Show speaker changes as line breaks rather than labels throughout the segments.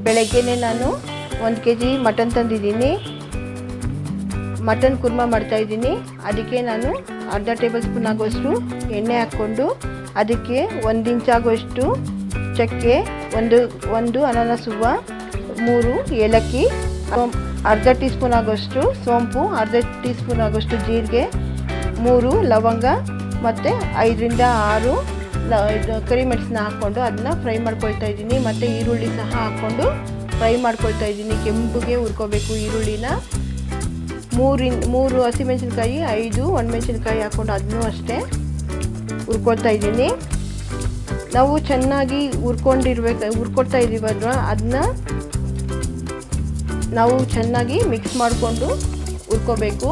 ಬೆಳಗ್ಗೆನೇ ನಾನು 1 kg mutton ತಂದಿದ್ದೀನಿ. ಮಟನ್ ಕುರ್ಮಾ ಮಾಡ್ತಾಯಿದ್ದೀನಿ. ಅದಕ್ಕೆ ನಾನು ಅರ್ಧ ಟೇಬಲ್ ಸ್ಪೂನ್ ಆಗುವಷ್ಟು ಎಣ್ಣೆ ಹಾಕ್ಕೊಂಡು ಅದಕ್ಕೆ 1 ಇಂಚ್ ಆಗುವಷ್ಟು ಚಕ್ಕೆ, ಒಂದು ಅನಾನಸ್ ಹೂವು, 3 ಏಲಕ್ಕಿ, ಅರ್ಧ ಟೀ ಸ್ಪೂನ್ ಆಗುವಷ್ಟು ಸೋಂಪು, ಅರ್ಧ ಟೀ ಸ್ಪೂನ್ ಆಗುವಷ್ಟು ಜೀರಿಗೆ, 3 ಲವಂಗ ಮತ್ತು 5 ರಿಂದ 6 ಕರಿಮೆಣಸನ್ನ ಹಾಕ್ಕೊಂಡು ಅದನ್ನ ಫ್ರೈ ಮಾಡ್ಕೊಳ್ತಾ ಇದ್ದೀನಿ. ಮತ್ತು ಈರುಳ್ಳಿ ಸಹ ಹಾಕ್ಕೊಂಡು ಫ್ರೈ ಮಾಡ್ಕೊಳ್ತಾ ಇದ್ದೀನಿ. ಕೆಂಪುಗೆ ಹುರ್ಕೋಬೇಕು ಈರುಳ್ಳಿನ. 3 ಹಸಿಮೆಣಸಿನ್ಕಾಯಿ, 5 ಒಣಮೆಣಸಿನ್ಕಾಯಿ ಹಾಕ್ಕೊಂಡು ಅದನ್ನೂ ಅಷ್ಟೇ ಹುರ್ಕೊಳ್ತಾ ಇದ್ದೀನಿ. ನಾವು ಚೆನ್ನಾಗಿ ಹುರ್ಕೊಳ್ತಾ ಇದ್ದೀವಲ್ವ, ಅದನ್ನ ನಾವು ಚೆನ್ನಾಗಿ ಮಿಕ್ಸ್ ಮಾಡಿಕೊಂಡು ಹುರ್ಕೋಬೇಕು.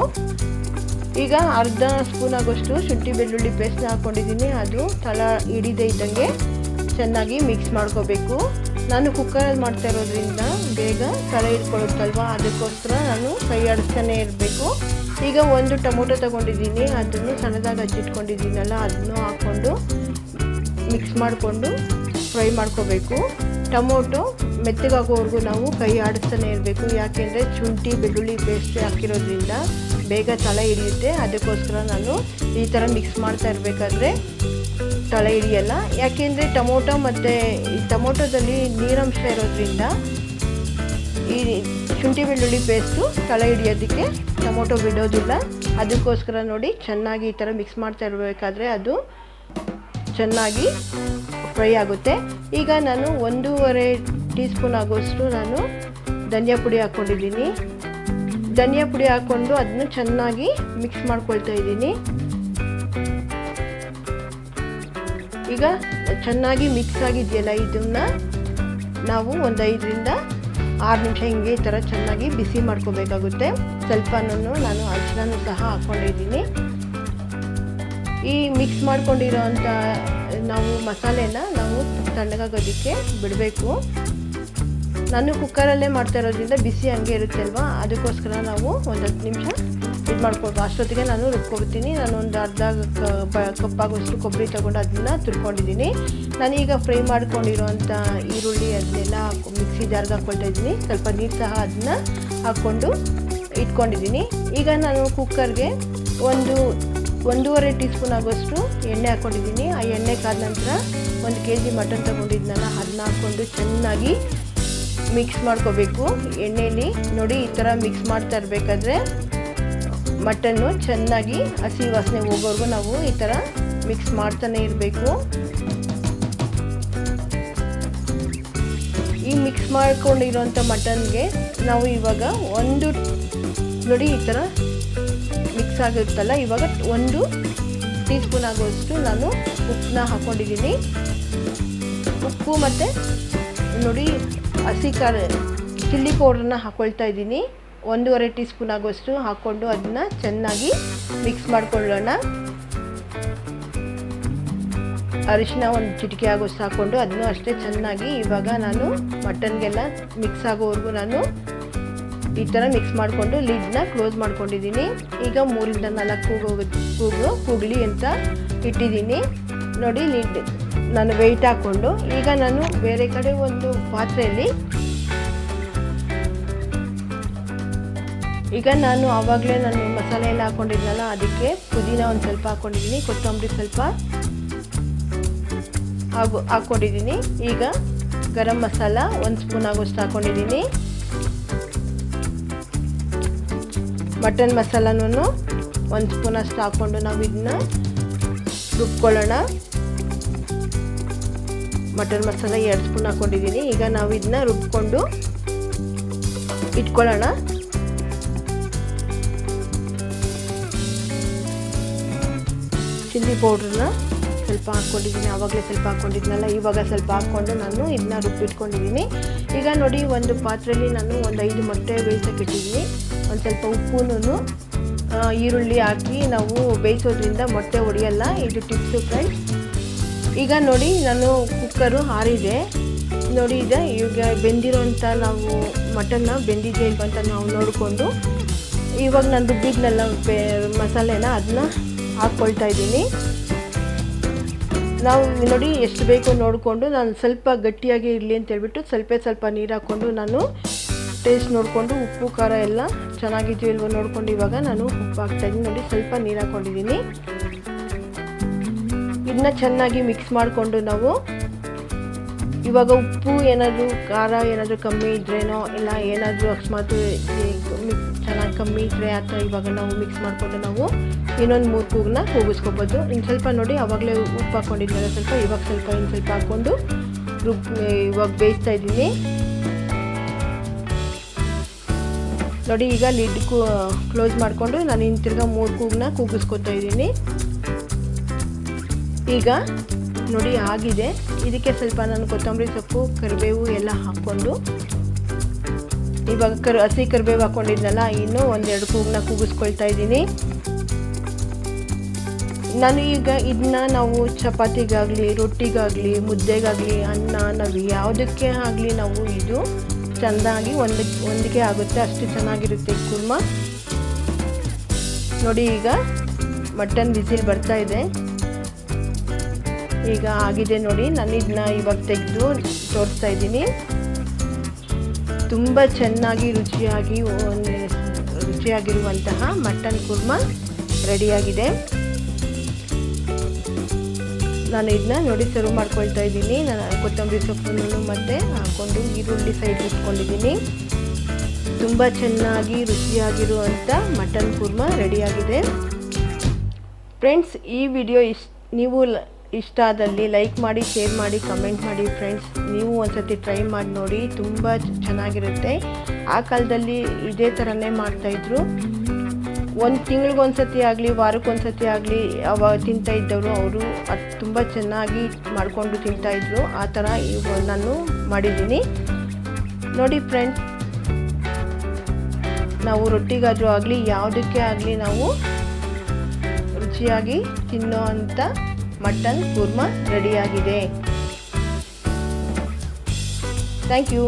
ಈಗ ಅರ್ಧ ಸ್ಪೂನ್ ಆಗೋಷ್ಟು ಶುಂಠಿ ಬೆಳ್ಳುಳ್ಳಿ ಪೇಸ್ಟ್ನ ಹಾಕ್ಕೊಂಡಿದ್ದೀನಿ. ಅದು ತಳ ಹಿಡಿದೇ ಇದ್ದಂಗೆ ಚೆನ್ನಾಗಿ ಮಿಕ್ಸ್ ಮಾಡ್ಕೋಬೇಕು. ನಾನು ಕುಕ್ಕರಲ್ಲಿ ಮಾಡ್ತಾ ಇರೋದ್ರಿಂದ ಬೇಗ ತಳ ಹಿಡ್ಕೊಳ್ಳುತ್ತಲ್ವ, ಅದಕ್ಕೋಸ್ಕರ ನಾನು ಕೈ ಆಡಿಸ್ತಾನೆ ಇರಬೇಕು. ಈಗ 1 ಟೊಮೊಟೊ ತೊಗೊಂಡಿದ್ದೀನಿ, ಅದನ್ನು ಸಣ್ಣದಾಗಿ ಹಚ್ಚಿಟ್ಕೊಂಡಿದ್ದೀನಲ್ಲ ಅದನ್ನು ಹಾಕ್ಕೊಂಡು ಮಿಕ್ಸ್ ಮಾಡಿಕೊಂಡು ಫ್ರೈ ಮಾಡ್ಕೋಬೇಕು. ಟೊಮೊಟೊ ಮೆತ್ತಗಾಗೋವರೆಗೂ ನಾವು ಕೈ ಆಡಿಸ್ತಾನೆ ಇರಬೇಕು. ಯಾಕೆಂದರೆ ಶುಂಠಿ ಬೆಳ್ಳುಳ್ಳಿ ಪೇಸ್ಟ್ ಹಾಕಿರೋದ್ರಿಂದ ಬೇಗ ತಳ ಹಿಡಿಯುತ್ತೆ. ಅದಕ್ಕೋಸ್ಕರ ನಾನು ಈ ಥರ ಮಿಕ್ಸ್ ಮಾಡ್ತಾ ಇರಬೇಕಾದ್ರೆ ತಳ ಹಿಡಿಯಲ್ಲ. ಯಾಕೆಂದರೆ ಟೊಮೊಟೊ ಮತ್ತು ಈ ಟೊಮೊಟೊದಲ್ಲಿ ನೀರಂಶ ಇರೋದ್ರಿಂದ ಈ ಶುಂಠಿ ಬೆಳ್ಳುಳ್ಳಿ ಪೇಸ್ಟು ತಳ ಹಿಡಿಯೋದಕ್ಕೆ ಟೊಮೊಟೊ ಬಿಡೋದಿಲ್ಲ. ಅದಕ್ಕೋಸ್ಕರ ನೋಡಿ ಚೆನ್ನಾಗಿ ಈ ಥರ ಮಿಕ್ಸ್ ಮಾಡ್ತಾ ಇರಬೇಕಾದ್ರೆ ಅದು ಚೆನ್ನಾಗಿ ಫ್ರೈ ಆಗುತ್ತೆ. ಈಗ ನಾನು 1.5 ಟೀ ಸ್ಪೂನ್ ಆಗೋಷ್ಟು ನಾನು ಧನಿಯಾ ಪುಡಿ ಹಾಕ್ಕೊಂಡಿದ್ದೀನಿ. ಧನಿಯಾ ಪುಡಿ ಹಾಕ್ಕೊಂಡು ಅದನ್ನು ಚೆನ್ನಾಗಿ ಮಿಕ್ಸ್ ಮಾಡ್ಕೊಳ್ತಾ ಇದ್ದೀನಿ. ಈಗ ಚೆನ್ನಾಗಿ ಮಿಕ್ಸ್ ಆಗಿದೆಯಲ್ಲ, ಇದನ್ನು ನಾವು ಒಂದು 5 ರಿಂದ 6 ನಿಮಿಷ ಹಿಂಗೆ ಈ ಥರ ಚೆನ್ನಾಗಿ ಬಿಸಿ ಮಾಡ್ಕೋಬೇಕಾಗುತ್ತೆ. ಸ್ವಲ್ಪನೂ ನಾನು ಅರಿಶಿನನೂ ಸಹ ಹಾಕ್ಕೊಂಡಿದ್ದೀನಿ. ಈ ಮಿಕ್ಸ್ ಮಾಡ್ಕೊಂಡಿರೋ ಅಂಥ ನಾವು ಮಸಾಲೆನ ನಾವು ತಣ್ಣಗಾಗೋದಕ್ಕೆ ಬಿಡಬೇಕು. ನಾನು ಕುಕ್ಕರಲ್ಲೇ ಮಾಡ್ತಾ ಇರೋದ್ರಿಂದ ಬಿಸಿ ಹಂಗೆ ಇರುತ್ತೆ ಅಲ್ವಾ, ಅದಕ್ಕೋಸ್ಕರ ನಾವು ಒಂದು 10 ನಿಮಿಷ ಇದು ಮಾಡ್ಕೊಳ್ಬೋದು. ಅಷ್ಟೊತ್ತಿಗೆ ನಾನು ರುಬ್ಕೊಳ್ತೀನಿ. ನಾನು ಒಂದು ಅರ್ಧ ಕಪ್ಪಾಗುವಷ್ಟು ಕೊಬ್ಬರಿ ತೊಗೊಂಡು ಅದನ್ನು ತುರ್ಕೊಂಡಿದ್ದೀನಿ. ನಾನೀಗ ಫ್ರೈ ಮಾಡ್ಕೊಂಡಿರೋಂಥ ಈರುಳ್ಳಿ ಅದನ್ನೆಲ್ಲ ಮಿಕ್ಸಿ ಜಾರ್ಗೆ ಹಾಕ್ಕೊಳ್ತಾ ಇದ್ದೀನಿ. ಸ್ವಲ್ಪ ನೀರು ಸಹ ಅದನ್ನ ಹಾಕ್ಕೊಂಡು ಇಟ್ಕೊಂಡಿದ್ದೀನಿ. ಈಗ ನಾನು ಕುಕ್ಕರ್ಗೆ 1.5 ಟೀ ಸ್ಪೂನ್ ಆಗೋಷ್ಟು ಎಣ್ಣೆ ಹಾಕ್ಕೊಂಡಿದ್ದೀನಿ. ಆ ಎಣ್ಣೆ ಕಾದ ನಂತರ 1 kg ಮಟನ್ ತೊಗೊಂಡಿದ್ನಲ್ಲ ಅದನ್ನ ಹಾಕ್ಕೊಂಡು ಚೆನ್ನಾಗಿ ಮಿಕ್ಸ್ ಮಾಡ್ಕೋಬೇಕು ಎಣ್ಣೆಯಲ್ಲಿ. ನೋಡಿ ಈ ಥರ ಮಿಕ್ಸ್ ಮಾಡ್ತಾ ಇರಬೇಕಾದ್ರೆ ಮಟನ್ನು ಚೆನ್ನಾಗಿ ಹಸಿ ವಾಸನೆ ಹೋಗೋವರೆಗೂ ನಾವು ಈ ಥರ ಮಿಕ್ಸ್ ಮಾಡ್ತಾನೆ ಇರಬೇಕು. ಈ ಮಿಕ್ಸ್ ಮಾಡ್ಕೊಂಡಿರೋಂಥ ಮಟನ್ಗೆ ನಾವು ಇವಾಗ ನೋಡಿ ಈ ಥರ ಮಿಕ್ಸ್ ಆಗುತ್ತಲ್ಲ, ಇವಾಗ 1 ಟೀ ಸ್ಪೂನ್ ಆಗುವಷ್ಟು ನಾನು ಉಪ್ಪನ್ನ ಹಾಕ್ಕೊಂಡಿದ್ದೀನಿ. ಉಪ್ಪು ಮತ್ತು ನೋಡಿ ಹಸಿ ಚಿಲ್ಲಿ ಪೌಡ್ರನ್ನ ಹಾಕ್ಕೊಳ್ತಾ ಇದ್ದೀನಿ. 1.5 ಟೀ ಸ್ಪೂನ್ ಆಗುವಷ್ಟು ಹಾಕ್ಕೊಂಡು ಅದನ್ನು ಚೆನ್ನಾಗಿ ಮಿಕ್ಸ್ ಮಾಡ್ಕೊಳ್ಳೋಣ. ಅರಿಶಿನ 1 ಚಿಟಿಕೆ ಆಗೋಷ್ಟು ಹಾಕ್ಕೊಂಡು ಅದನ್ನು ಅಷ್ಟೇ ಚೆನ್ನಾಗಿ ಇವಾಗ ನಾನು ಮಟನ್ಗೆಲ್ಲ ಮಿಕ್ಸ್ ಆಗೋವರೆಗೂ ನಾನು ಈ ಥರ ಮಿಕ್ಸ್ ಮಾಡಿಕೊಂಡು ಲಿಡ್ನ ಕ್ಲೋಸ್ ಮಾಡ್ಕೊಂಡಿದ್ದೀನಿ. ಈಗ 3 ರಿಂದ 4 ಕೂಗಲಿ ಅಂತ ಇಟ್ಟಿದ್ದೀನಿ. ನೋಡಿ ಲಿಡ್ ನಾನು ವೆಯ್ಟ್ ಹಾಕ್ಕೊಂಡು ಈಗ ನಾನು ಬೇರೆ ಕಡೆ ಒಂದು ಪಾತ್ರೆಯಲ್ಲಿ ಈಗ ನಾನು ಆವಾಗಲೇ ನಾನು ಮಸಾಲೆ ಎಲ್ಲ ಹಾಕ್ಕೊಂಡಿದ್ನಲ್ಲ ಅದಕ್ಕೆ ಪುದೀನ ಒಂದು ಸ್ವಲ್ಪ ಹಾಕ್ಕೊಂಡಿದ್ದೀನಿ, ಕೊತ್ತಂಬರಿ ಸ್ವಲ್ಪ ಹಾಕ್ಕೊಂಡಿದ್ದೀನಿ. ಈಗ ಗರಂ ಮಸಾಲ 1 ಸ್ಪೂನ್ ಆಗೋಷ್ಟು ಹಾಕ್ಕೊಂಡಿದ್ದೀನಿ. ಮಟನ್ ಮಸಾಲನೂ 1 ಸ್ಪೂನ್ ಅಷ್ಟು ಹಾಕ್ಕೊಂಡು ನಾವು ಇದನ್ನ ರುಬ್ಕೊಳ್ಳೋಣ. ಮಟನ್ ಮಸಾಲ 2 ಸ್ಪೂನ್ ಹಾಕ್ಕೊಂಡಿದ್ದೀನಿ. ಈಗ ನಾವು ಇದನ್ನ ರುಬ್ಕೊಂಡು ಇಟ್ಕೊಳ್ಳೋಣ. ಚಿಲ್ಲಿ ಪೌಡ್ರನ್ನ ಸ್ವಲ್ಪ ಹಾಕ್ಕೊಂಡಿದ್ದೀನಿ, ಆವಾಗಲೇ ಸ್ವಲ್ಪ ಹಾಕ್ಕೊಂಡಿದ್ನಲ್ಲ, ಇವಾಗ ಸ್ವಲ್ಪ ಹಾಕ್ಕೊಂಡು ನಾನು ಇದನ್ನ ರುಬ್ಬಿಟ್ಕೊಂಡಿದ್ದೀನಿ. ಈಗ ನೋಡಿ ಒಂದು ಪಾತ್ರೆಯಲ್ಲಿ ನಾನು ಒಂದು 5 ಮೊಟ್ಟೆ ಬೇಯಿಸೋಕೆ ಇಟ್ಟಿದ್ದೀನಿ. ಒಂದು ಸ್ವಲ್ಪ ಉಪ್ಪುನೂ ಈರುಳ್ಳಿ ಹಾಕಿ ನಾವು ಬೇಯಿಸೋದ್ರಿಂದ ಮೊಟ್ಟೆ ಒಡೆಯಲ್ಲ. ಇದು ಟಿಪ್ಸು ಫ್ರೆಂಡ್ಸ್. ಈಗ ನೋಡಿ ನಾನು ಕುಕ್ಕರು ಆರಿದೆ ನೋಡಿ ಇದೆ. ಈಗ ಬೆಂದಿರೋಂಥ ನಾವು ಮಟನ್ನ ಬೆಂದಿದೆ ಅಂತ ನಾವು ನೋಡಿಕೊಂಡು ಇವಾಗ ನಾನು ರುಬ್ಬಿದ್ನೆಲ್ಲ ಮಸಾಲೆನ ಅದನ್ನ ಹಾಕ್ಕೊಳ್ತಾ ಇದ್ದೀನಿ. ನಾವು ನೋಡಿ ಎಷ್ಟು ಬೇಕೋ ನೋಡಿಕೊಂಡು ನಾನು ಸ್ವಲ್ಪ ಗಟ್ಟಿಯಾಗಿ ಇರಲಿ ಅಂತ ಹೇಳ್ಬಿಟ್ಟು ಸ್ವಲ್ಪ ನೀರು ಹಾಕ್ಕೊಂಡು ನಾನು ಟೇಸ್ಟ್ ನೋಡಿಕೊಂಡು ಉಪ್ಪು ಖಾರ ಎಲ್ಲ ಚೆನ್ನಾಗಿದೆಯೋ ಇಲ್ವೋ ನೋಡಿಕೊಂಡು ಇವಾಗ ನಾನು ಉಪ್ಪು ಹಾಕ್ತಾಯಿದ್ದೀನಿ. ನೋಡಿ ಸ್ವಲ್ಪ ನೀರು ಹಾಕ್ಕೊಂಡಿದ್ದೀನಿ. ಇದನ್ನ ಚೆನ್ನಾಗಿ ಮಿಕ್ಸ್ ಮಾಡಿಕೊಂಡು ನಾವು ಇವಾಗ ಉಪ್ಪು ಏನಾದರೂ ಖಾರ ಏನಾದರೂ ಕಮ್ಮಿ ಇದ್ರೇನೋ ಇಲ್ಲ ಏನಾದರೂ ಅಕಸ್ಮಾತ್ ಚೆನ್ನಾಗಿ ಕಮ್ಮಿ ಇದ್ದರೆ ಅಥವಾ ಇವಾಗ ನಾವು ಮಿಕ್ಸ್ ಮಾಡಿಕೊಂಡು ನಾವು ಇನ್ನೊಂದು 3 ಕೂಗನ್ನ ಕೂಗಿಸ್ಕೊಬೋದು. ಇನ್ನು ಸ್ವಲ್ಪ ನೋಡಿ ಆವಾಗಲೇ ಉಪ್ಪು ಹಾಕ್ಕೊಂಡಿದ್ನಲ್ಲ ಇವಾಗ ಇನ್ನು ಸ್ವಲ್ಪ ಹಾಕ್ಕೊಂಡು ಇವಾಗ ಬೇಯಿಸ್ತಾ ಇದ್ದೀನಿ. ನೋಡಿ ಈಗ ಲಿಡ್ ಕ್ಲೋಸ್ ಮಾಡಿಕೊಂಡು ನಾನು ಇನ್ನು ತಿರ್ಗಾ 3 ಕೂಗನ್ನ ಕೂಗಿಸ್ಕೊತಾ ಇದ್ದೀನಿ. ಈಗ ನೋಡಿ ಆಗಿದೆ. ಇದಕ್ಕೆ ಸ್ವಲ್ಪ ನಾನು ಕೊತ್ತಂಬರಿ ಸೊಪ್ಪು ಕರಿಬೇವು ಎಲ್ಲ ಹಾಕ್ಕೊಂಡು ಇವಾಗ ಹಸಿ ಕರಿಬೇವು ಹಾಕ್ಕೊಂಡಿದ್ನಲ್ಲ ಇನ್ನೂ 1-2 ಕೂಗನ್ನ ಕೂಗಿಸ್ಕೊಳ್ತಾ ಇದ್ದೀನಿ. ನಾನು ಈಗ ಇದನ್ನ ನಾವು ಚಪಾತಿಗಾಗಲಿ ರೊಟ್ಟಿಗಾಗಲಿ ಮುದ್ದೆಗಾಗಲಿ ಅನ್ನ ನಾವು ಯಾವುದಕ್ಕೆ ಆಗಲಿ ನಾವು ಇದು ಚೆಂದಾಗಿ ಒಂದಿಗೆ ಆಗುತ್ತೆ, ಅಷ್ಟು ಚೆನ್ನಾಗಿರುತ್ತೆ ಕುರ್ಮ. ನೋಡಿ ಈಗ ಮಟನ್ ವಿಸಿಲ್ ಬರ್ತಾ ಇದೆ. ಈಗ ಆಗಿದೆ ನೋಡಿ. ನಾನು ಇದನ್ನ ಇವಾಗ ತೆಗೆದು ತೋರಿಸ್ತಾ ಇದ್ದೀನಿ. ತುಂಬ ಚೆನ್ನಾಗಿ ರುಚಿಯಾಗಿರುವಂತಹ ಮಟನ್ ಕುರ್ಮ ರೆಡಿಯಾಗಿದೆ. ನಾನು ಇದನ್ನ ನೋಡಿ ಸರ್ವ್ ಮಾಡ್ಕೊಳ್ತಾ ಇದ್ದೀನಿ. ನಾನು ಕೊತ್ತಂಬರಿ ಸೊಪ್ಪನ್ನು ಮತ್ತೆ ಹಾಕ್ಕೊಂಡು ಈರುಳ್ಳಿ ಸೈಡ್ ಇಟ್ಕೊಂಡಿದ್ದೀನಿ. ತುಂಬ ಚೆನ್ನಾಗಿ ರುಚಿಯಾಗಿರುವಂಥ ಮಟನ್ ಕುರ್ಮ ರೆಡಿಯಾಗಿದೆ. ಫ್ರೆಂಡ್ಸ್, ಈ ವಿಡಿಯೋ ನೀವು ಇಷ್ಟ ಆದಲ್ಲಿ ಲೈಕ್ ಮಾಡಿ, ಶೇರ್ ಮಾಡಿ, ಕಮೆಂಟ್ ಮಾಡಿ. ಫ್ರೆಂಡ್ಸ್, ನೀವು ಒಂದ್ಸತಿ ಟ್ರೈ ಮಾಡಿ ನೋಡಿ, ತುಂಬ ಚೆನ್ನಾಗಿರುತ್ತೆ. ಆ ಕಾಲದಲ್ಲಿ ಇದೇ ಥರನೇ ಮಾಡ್ತಾಯಿದ್ರು. 1 ತಿಂಗಳಿಗೊಂದ್ಸತಿ ಆಗಲಿ ವಾರಕ್ಕೊಂದ್ಸತಿ ಆಗಲಿ ಅವಾಗ ತಿಂತಾ ಇದ್ದವರು ಅವರು ಅದು ತುಂಬ ಚೆನ್ನಾಗಿ ಮಾಡಿಕೊಂಡು ತಿಂತಾಯಿದ್ರು. ಆ ಥರ ನಾನು ಮಾಡಿದ್ದೀನಿ ನೋಡಿ. ಫ್ರೆಂಡ್ಸ್, ನಾವು ರೊಟ್ಟಿಗಾದರೂ ಆಗಲಿ ಯಾವುದಕ್ಕೆ ಆಗಲಿ ನಾವು ರುಚಿಯಾಗಿ ತಿನ್ನೋ ಅಂಥ ಮಟನ್ ಕುರ್ಮ ರೆಡಿಯಾಗಿದೆ. Thank you.